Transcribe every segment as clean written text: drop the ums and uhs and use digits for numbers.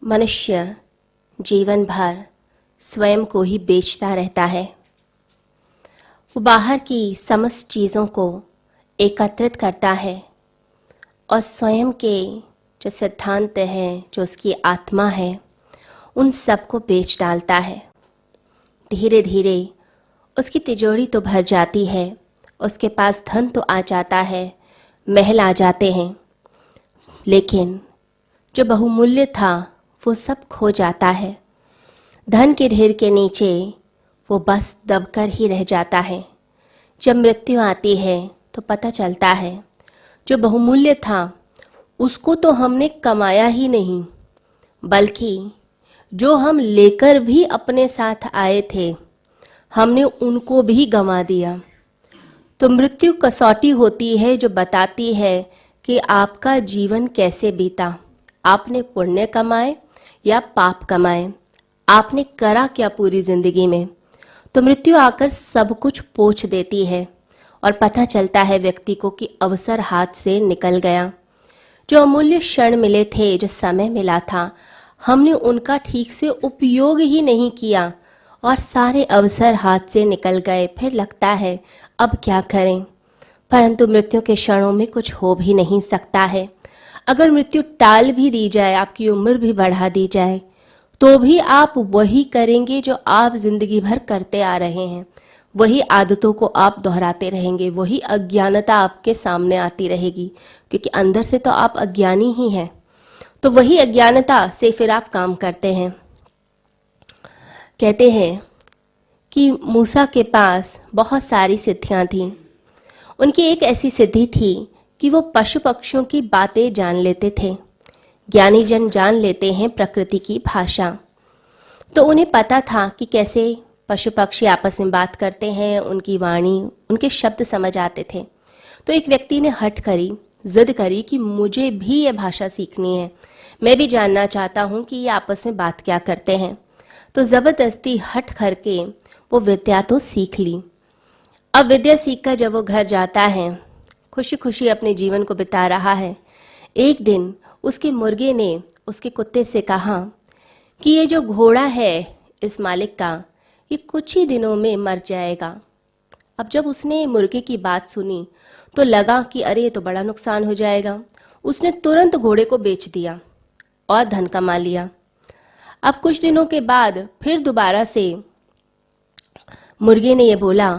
मनुष्य जीवन भर स्वयं को ही बेचता रहता है। वो बाहर की समस्त चीज़ों को एकत्रित करता है और स्वयं के जो सिद्धांत हैं, जो उसकी आत्मा है, उन सब को बेच डालता है। धीरे धीरे उसकी तिजोरी तो भर जाती है, उसके पास धन तो आ जाता है, महल आ जाते हैं, लेकिन जो बहुमूल्य था वो सब खो जाता है। धन के ढेर के नीचे वो बस दबकर ही रह जाता है। जब मृत्यु आती है तो पता चलता है जो बहुमूल्य था उसको तो हमने कमाया ही नहीं, बल्कि जो हम लेकर भी अपने साथ आए थे हमने उनको भी गंवा दिया। तो मृत्यु कसौटी होती है जो बताती है कि आपका जीवन कैसे बीता, आपने पुण्य कमाए या पाप कमाए, आपने करा क्या पूरी जिंदगी में। तो मृत्यु आकर सब कुछ पोंछ देती है और पता चलता है व्यक्ति को कि अवसर हाथ से निकल गया। जो अमूल्य क्षण मिले थे, जो समय मिला था, हमने उनका ठीक से उपयोग ही नहीं किया और सारे अवसर हाथ से निकल गए। फिर लगता है अब क्या करें, परंतु मृत्यु के क्षणों में कुछ हो भी नहीं सकता है। अगर मृत्यु टाल भी दी जाए, आपकी उम्र भी बढ़ा दी जाए, तो भी आप वही करेंगे जो आप जिंदगी भर करते आ रहे हैं। वही आदतों को आप दोहराते रहेंगे, वही अज्ञानता आपके सामने आती रहेगी, क्योंकि अंदर से तो आप अज्ञानी ही हैं। तो वही अज्ञानता से फिर आप काम करते हैं। कहते हैं कि मूसा के पास बहुत सारी सिद्धियां थीं। उनकी एक ऐसी सिद्धि थी कि वो पशु पक्षियों की बातें जान लेते थे। ज्ञानी जन जान लेते हैं प्रकृति की भाषा, तो उन्हें पता था कि कैसे पशु पक्षी आपस में बात करते हैं, उनकी वाणी, उनके शब्द समझ आते थे। तो एक व्यक्ति ने हट करी, जिद करी कि मुझे भी ये भाषा सीखनी है, मैं भी जानना चाहता हूँ कि ये आपस में बात क्या करते हैं। तो ज़बरदस्ती हट करके वो विद्या तो सीख ली। अब विद्या सीखकर जब वो घर जाता है, खुशी खुशी अपने जीवन को बिता रहा है, एक दिन उसके मुर्गे ने उसके कुत्ते से कहा कि ये जो घोड़ा है इस मालिक का, ये कुछ ही दिनों में मर जाएगा। अब जब उसने मुर्गे की बात सुनी तो लगा कि अरे ये तो बड़ा नुकसान हो जाएगा। उसने तुरंत घोड़े को बेच दिया और धन कमा लिया। अब कुछ दिनों के बाद फिर दोबारा से मुर्गे ने ये बोला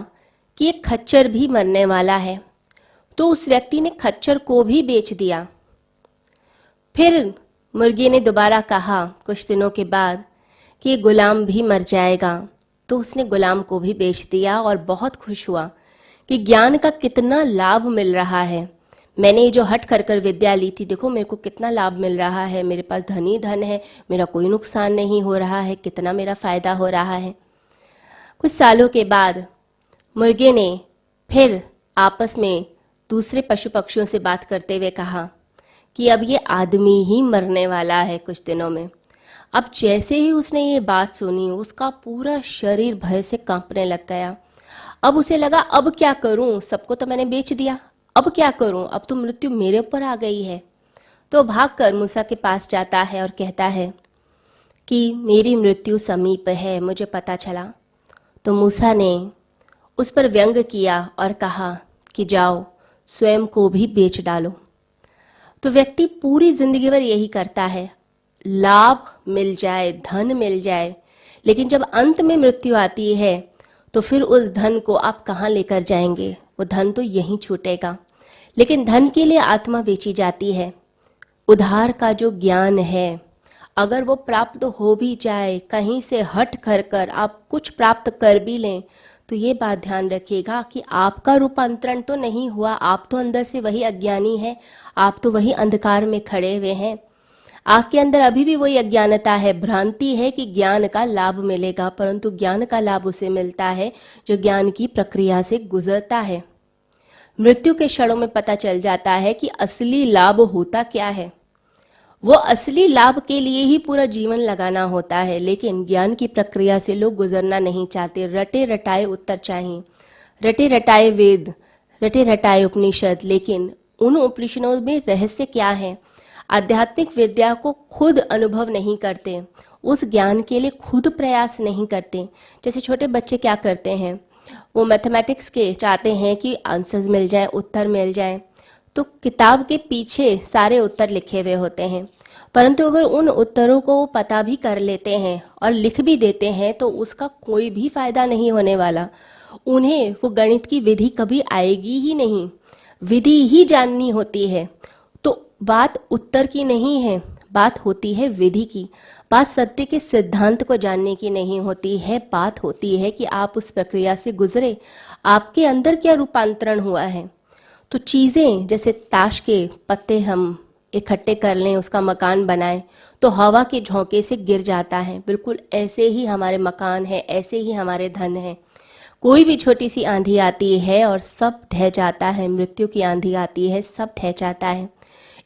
कि ये खच्चर भी मरने वाला है, तो उस व्यक्ति ने खच्चर को भी बेच दिया। फिर मुर्गे ने दोबारा कहा कुछ दिनों के बाद कि ये गुलाम भी मर जाएगा, तो उसने गुलाम को भी बेच दिया और बहुत खुश हुआ कि ज्ञान का कितना लाभ मिल रहा है। मैंने ये जो हट कर कर विद्या ली थी, देखो मेरे को कितना लाभ मिल रहा है, मेरे पास धन ही धन है, मेरा कोई नुकसान नहीं हो रहा है, कितना मेरा फ़ायदा हो रहा है। कुछ सालों के बाद मुर्गे ने फिर आपस में दूसरे पशु पक्षियों से बात करते हुए कहा कि अब ये आदमी ही मरने वाला है कुछ दिनों में। अब जैसे ही उसने ये बात सुनी, उसका पूरा शरीर भय से कांपने लग गया। अब उसे लगा अब क्या करूं, सबको तो मैंने बेच दिया, अब क्या करूं, अब तो मृत्यु मेरे ऊपर आ गई है। तो भागकर मूसा के पास जाता है और कहता है कि मेरी मृत्यु समीप है, मुझे पता चला। तो मूसा ने उस पर व्यंग किया और कहा कि जाओ स्वयं को भी बेच डालो। तो व्यक्ति पूरी जिंदगी भर यही करता है, लाभ मिल जाए, धन मिल जाए, लेकिन जब अंत में मृत्यु आती है तो फिर उस धन को आप कहाँ लेकर जाएंगे, वो धन तो यहीं छूटेगा। लेकिन धन के लिए आत्मा बेची जाती है। उधार का जो ज्ञान है, अगर वो प्राप्त हो भी जाए, कहीं से हट कर कर आप कुछ प्राप्त कर भी लें, तो ये बात ध्यान रखिएगा कि आपका रूपांतरण तो नहीं हुआ, आप तो अंदर से वही अज्ञानी हैं, आप तो वही अंधकार में खड़े हुए हैं। आपके अंदर अभी भी वही अज्ञानता है, भ्रांति है कि ज्ञान का लाभ मिलेगा, परंतु ज्ञान का लाभ उसे मिलता है जो ज्ञान की प्रक्रिया से गुजरता है। मृत्यु के क्षणों में पता चल जाता है कि असली लाभ होता क्या है। वो असली लाभ के लिए ही पूरा जीवन लगाना होता है, लेकिन ज्ञान की प्रक्रिया से लोग गुजरना नहीं चाहते। रटे रटाए उत्तर चाहिए, रटे रटाए वेद, रटे रटाए उपनिषद, लेकिन उन उपनिषदों में रहस्य क्या है? आध्यात्मिक विद्या को खुद अनुभव नहीं करते, उस ज्ञान के लिए खुद प्रयास नहीं करते। जैसे छोटे बच्चे क्या करते हैं, वो मैथमेटिक्स के चाहते हैं कि आंसर्स मिल जाएं, उत्तर मिल जाएं, तो किताब के पीछे सारे उत्तर लिखे हुए होते हैं, परंतु अगर उन उत्तरों को वो पता भी कर लेते हैं और लिख भी देते हैं तो उसका कोई भी फायदा नहीं होने वाला। उन्हें वो गणित की विधि कभी आएगी ही नहीं, विधि ही जाननी होती है। तो बात उत्तर की नहीं है, बात होती है विधि की। बात सत्य के सिद्धांत को जानने की नहीं होती है, बात होती है कि आप उस प्रक्रिया से गुजरे, आपके अंदर क्या रूपांतरण हुआ है। तो चीज़ें जैसे ताश के पत्ते हम इकट्ठे कर लें, उसका मकान बनाएं, तो हवा के झोंके से गिर जाता है। बिल्कुल ऐसे ही हमारे मकान है, ऐसे ही हमारे धन है। कोई भी छोटी सी आंधी आती है और सब ढह जाता है, मृत्यु की आंधी आती है, सब ढह जाता है।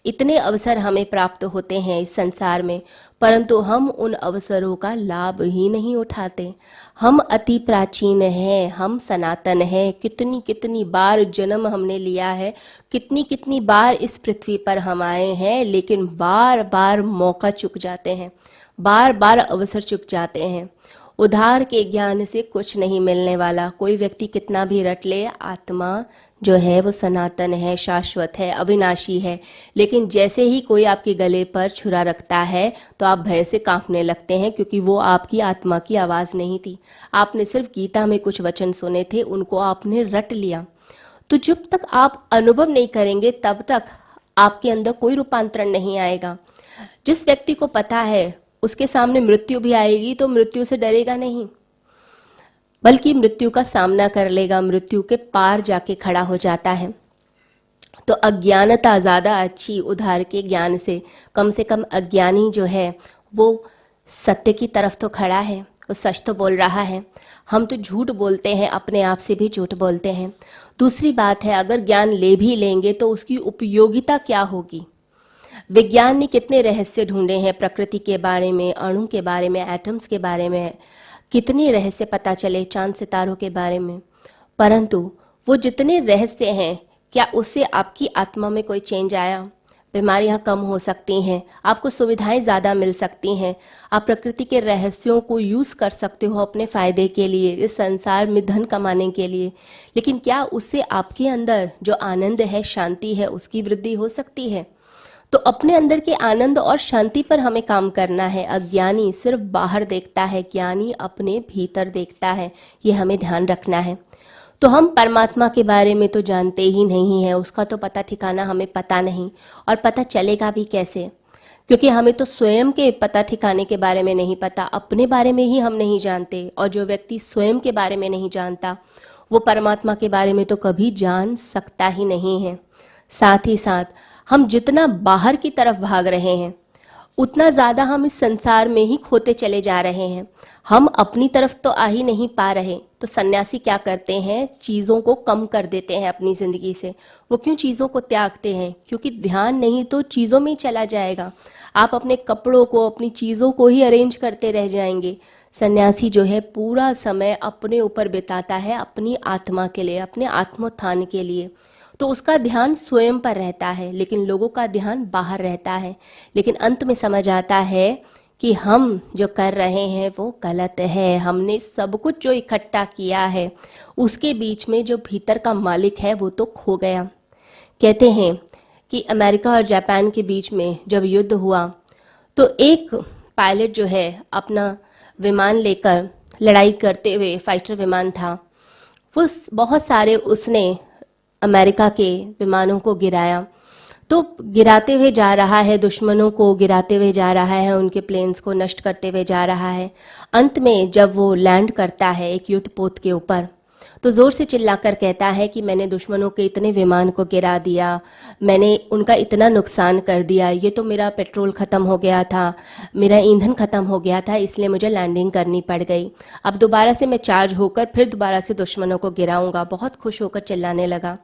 इतने अवसर हमें प्राप्त होते हैं इस संसार में, परंतु हम उन अवसरों का लाभ ही नहीं उठाते। हम अति प्राचीन हैं, हम सनातन हैं। कितनी कितनी बार जन्म हमने लिया है, कितनी कितनी बार इस पृथ्वी पर हम आए हैं, लेकिन बार बार मौका चूक जाते हैं, बार बार अवसर चूक जाते हैं। उधार के ज्ञान से कुछ नहीं मिलने वाला। कोई व्यक्ति कितना भी रट ले, आत्मा जो है वो सनातन है, शाश्वत है, अविनाशी है। लेकिन जैसे ही कोई आपके गले पर छुरा रखता है तो आप भय से कांपने लगते हैं, क्योंकि वो आपकी आत्मा की आवाज़ नहीं थी। आपने सिर्फ गीता में कुछ वचन सुने थे, उनको आपने रट लिया। तो जब तक आप अनुभव नहीं करेंगे तब तक आपके अंदर कोई रूपांतरण नहीं आएगा। जिस व्यक्ति को पता है उसके सामने मृत्यु भी आएगी तो मृत्यु से डरेगा नहीं, बल्कि मृत्यु का सामना कर लेगा, मृत्यु के पार जाके खड़ा हो जाता है। तो अज्ञानता ज़्यादा अच्छी उधार के ज्ञान से। कम अज्ञानी जो है वो सत्य की तरफ तो खड़ा है, वो सच तो बोल रहा है। हम तो झूठ बोलते हैं, अपने आप से भी झूठ बोलते हैं। दूसरी बात है, अगर ज्ञान ले भी लेंगे तो उसकी उपयोगिता क्या होगी। विज्ञान ने कितने रहस्य ढूंढे हैं प्रकृति के बारे में, अणु के बारे में, एटम्स के बारे में, कितने रहस्य पता चले चांद सितारों के बारे में, परंतु वो जितने रहस्य हैं, क्या उससे आपकी आत्मा में कोई चेंज आया। बीमारियां कम हो सकती हैं, आपको सुविधाएं ज़्यादा मिल सकती हैं, आप प्रकृति के रहस्यों को यूज़ कर सकते हो अपने फ़ायदे के लिए, इस संसार में धन कमाने के लिए। लेकिन क्या उससे आपके अंदर जो आनंद है, शांति है, उसकी वृद्धि हो सकती है। तो अपने अंदर के आनंद और शांति पर हमें काम करना है। अज्ञानी सिर्फ बाहर देखता है, ज्ञानी अपने भीतर देखता है, ये हमें ध्यान रखना है। तो हम परमात्मा के बारे में तो जानते ही नहीं है, उसका तो पता ठिकाना हमें पता नहीं, और पता चलेगा भी कैसे, क्योंकि हमें तो स्वयं के पता ठिकाने के बारे में नहीं पता, अपने बारे में ही हम नहीं जानते। और जो व्यक्ति स्वयं के बारे में नहीं जानता वो परमात्मा के बारे में तो कभी जान सकता ही नहीं है। साथ ही साथ हम जितना बाहर की तरफ भाग रहे हैं उतना ज़्यादा हम इस संसार में ही खोते चले जा रहे हैं। हम अपनी तरफ तो आ ही नहीं पा रहे। तो सन्यासी क्या करते हैं, चीज़ों को कम कर देते हैं अपनी ज़िंदगी से। वो क्यों चीज़ों को त्यागते हैं, क्योंकि ध्यान नहीं तो चीज़ों में ही चला जाएगा। आप अपने कपड़ों को, अपनी चीज़ों को ही अरेंज करते रह जाएंगे। सन्यासी जो है पूरा समय अपने ऊपर बिताता है, अपनी आत्मा के लिए, अपने आत्मोत्थान के लिए। तो उसका ध्यान स्वयं पर रहता है, लेकिन लोगों का ध्यान बाहर रहता है। लेकिन अंत में समझ आता है कि हम जो कर रहे हैं वो गलत है। हमने सब कुछ जो इकट्ठा किया है उसके बीच में जो भीतर का मालिक है वो तो खो गया। कहते हैं कि अमेरिका और जापान के बीच में जब युद्ध हुआ तो एक पायलट जो है अपना विमान लेकर लड़ाई करते हुए, फाइटर विमान था वो, बहुत सारे उसने अमेरिका के विमानों को गिराया। तो गिराते हुए जा रहा है, दुश्मनों को गिराते हुए जा रहा है, उनके प्लेन्स को नष्ट करते हुए जा रहा है। अंत में जब वो लैंड करता है एक युद्धपोत के ऊपर तो ज़ोर से चिल्लाकर कहता है कि मैंने दुश्मनों के इतने विमान को गिरा दिया, मैंने उनका इतना नुकसान कर दिया, ये तो मेरा पेट्रोल ख़त्म हो गया था, मेरा ईंधन ख़त्म हो गया था, इसलिए मुझे लैंडिंग करनी पड़ गई। अब दोबारा से मैं चार्ज होकर फिर दोबारा से दुश्मनों को गिराऊंगा। बहुत खुश होकर चिल्लाने लगा।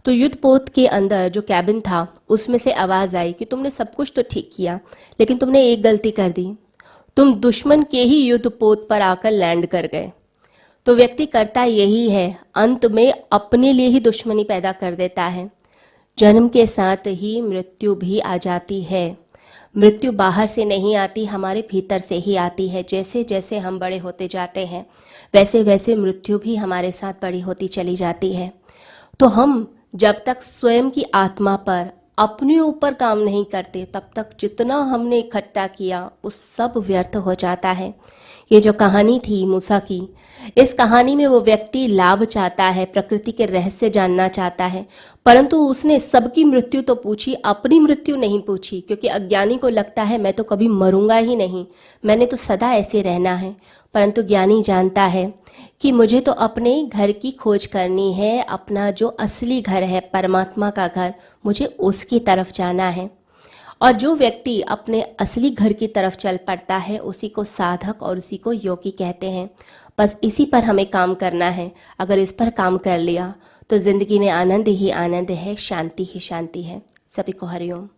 तो युद्धपोत के अंदर जो कैबिन था उसमें से आवाज़ आई कि तुमने सब कुछ तो ठीक किया, लेकिन तुमने एक गलती कर दी, तुम दुश्मन के ही युद्धपोत पर आकर लैंड कर गए। तो व्यक्ति करता यही है, अंत में अपने लिए ही दुश्मनी पैदा कर देता है। जन्म के साथ ही मृत्यु भी आ जाती है। मृत्यु बाहर से नहीं आती, हमारे भीतर से ही आती है। जैसे जैसे हम बड़े होते जाते हैं वैसे वैसे मृत्यु भी हमारे साथ बड़ी होती चली जाती है। तो हम जब तक स्वयं की आत्मा पर, अपने ऊपर काम नहीं करते, तब तक जितना हमने इकट्ठा किया वो सब व्यर्थ हो जाता है। ये जो कहानी थी मूसा की, इस कहानी में वो व्यक्ति लाभ चाहता है, प्रकृति के रहस्य जानना चाहता है, परंतु उसने सबकी मृत्यु तो पूछी, अपनी मृत्यु नहीं पूछी, क्योंकि अज्ञानी को लगता है मैं तो कभी मरूंगा ही नहीं, मैंने तो सदा ऐसे रहना है। परंतु ज्ञानी जानता है कि मुझे तो अपने घर की खोज करनी है, अपना जो असली घर है, परमात्मा का घर, मुझे उसकी तरफ जाना है। और जो व्यक्ति अपने असली घर की तरफ चल पड़ता है उसी को साधक और उसी को योगी कहते हैं। बस इसी पर हमें काम करना है। अगर इस पर काम कर लिया तो ज़िंदगी में आनंद ही आनंद है, शांति ही शांति है। सभी को हरिओम।